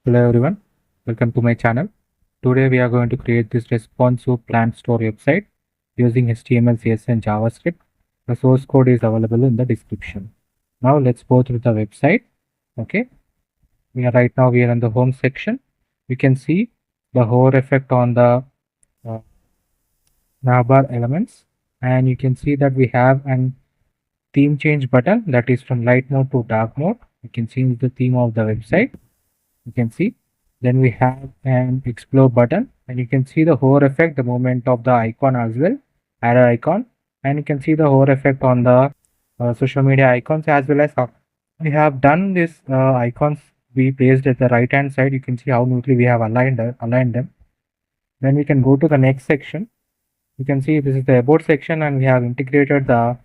Hello everyone, welcome to my channel. Today we are going to create this responsive plant store website using HTML, CSS and JavaScript. The source code is available in the description. Now let's go through the website. Okay, we are in the home section. We can see the hover effect on the navbar elements, and you can see that we have an theme change button that is from light mode to dark mode. You can change the theme of the website. You can see, then we have an explore button, and you can see the hover effect, the movement of the icon as well, arrow icon, and you can see the hover effect on the social media icons as well as we have done this icons we placed at the right hand side. You can see how neatly we have aligned them. Then we can go to the next section. You can see this is the about section, and we have integrated the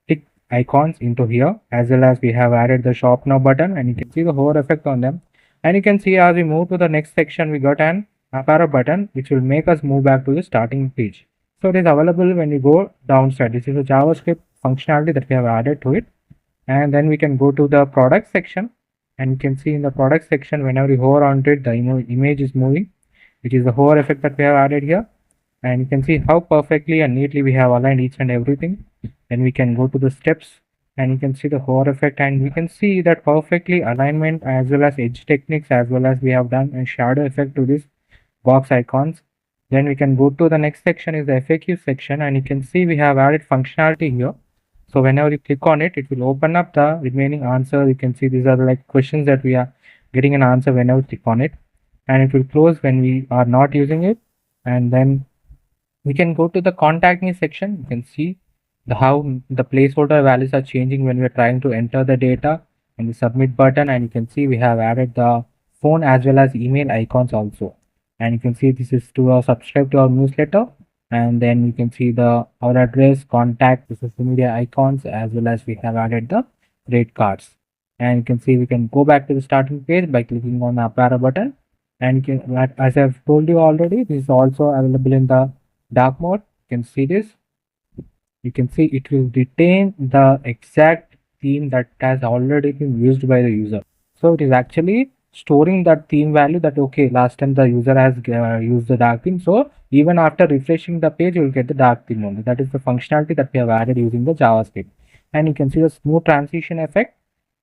tick icons into here, as well as we have added the shop now button, and you can see the hover effect on them. And you can see as we move to the next section, we got an up arrow button which will make us move back to the starting page. So it is available when you go downside. This is a JavaScript functionality that we have added to it. And then we can go to the product section, and you can see in the product section, whenever you hover onto it, the image is moving, which is the hover effect that we have added here. And you can see how perfectly and neatly we have aligned each and everything. Then we can go to the steps, and you can see the hover effect, and we can see that perfectly alignment as well as edge techniques, as well as we have done a shadow effect to this box icons. Then we can go to the next section is the FAQ section, and you can see we have added functionality here. So whenever you click on it, it will open up the remaining answer. You can see these are like questions that we are getting an answer whenever we click on it, and it will close when we are not using it. And then we can go to the contact me section. You can see how the placeholder values are changing when we are trying to enter the data, and the submit button, and you can see we have added the phone as well as email icons also. And you can see this is to subscribe to our newsletter, and then you can see the our address, contact, the social media icons, as well as we have added the rate cards. And you can see we can go back to the starting page by clicking on the up arrow button. And you can, as I've told you already, this is also available in the dark mode. You can see this. You can see it will retain the exact theme that has already been used by the user. So it is actually storing that theme value that okay, last time the user has used the dark theme, so even after refreshing the page you will get the dark theme only. That is the functionality that we have added using the JavaScript. And you can see the smooth transition effect.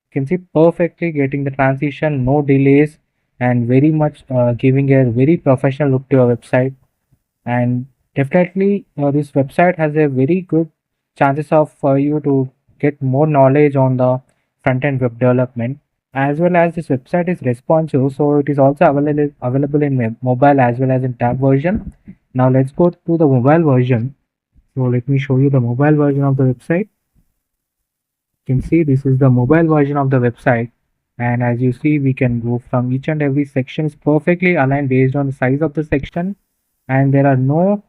You can see perfectly getting the transition, no delays, and very much giving a very professional look to your website. And definitely this website has a very good chances of for you to get more knowledge on the front-end web development, as well as this website is responsive, so it is also available in mobile as well as in tab version. Now let's go to the mobile version. So let me show you the mobile version of the website. You can see this is the mobile version of the website, and as you see we can go from each and every section is perfectly aligned based on the size of the section, and there are no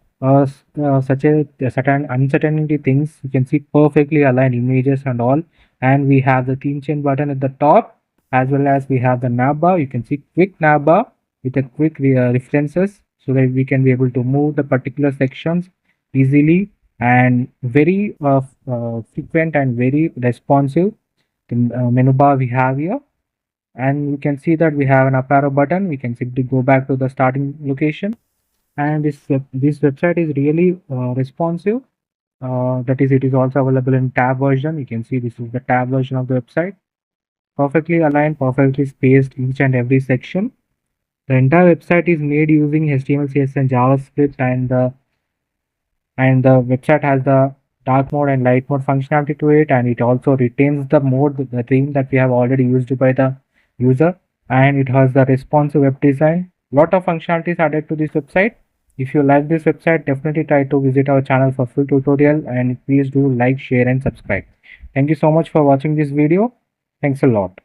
such a certain uncertainty things. You can see perfectly aligned images and all, and we have the theme change button at the top, as well as we have the navbar. You can see quick navbar with a quick references, so that we can be able to move the particular sections easily, and very frequent and very responsive. The menu bar we have here, and you can see that we have an up arrow button. We can simply go back to the starting location, and this website is really responsive. That is, it is also available in tab version. You can see this is the tab version of the website, perfectly aligned, perfectly spaced each and every section. The entire website is made using HTML, CSS and JavaScript, and the website has the dark mode and light mode functionality to it, and it also retains the mode, the theme that we have already used by the user, and it has the responsive web design. Lot of functionalities added to this website. If you like this website, definitely try to visit our channel for full tutorial, and please do like, share and subscribe. Thank you so much for watching this video. Thanks a lot.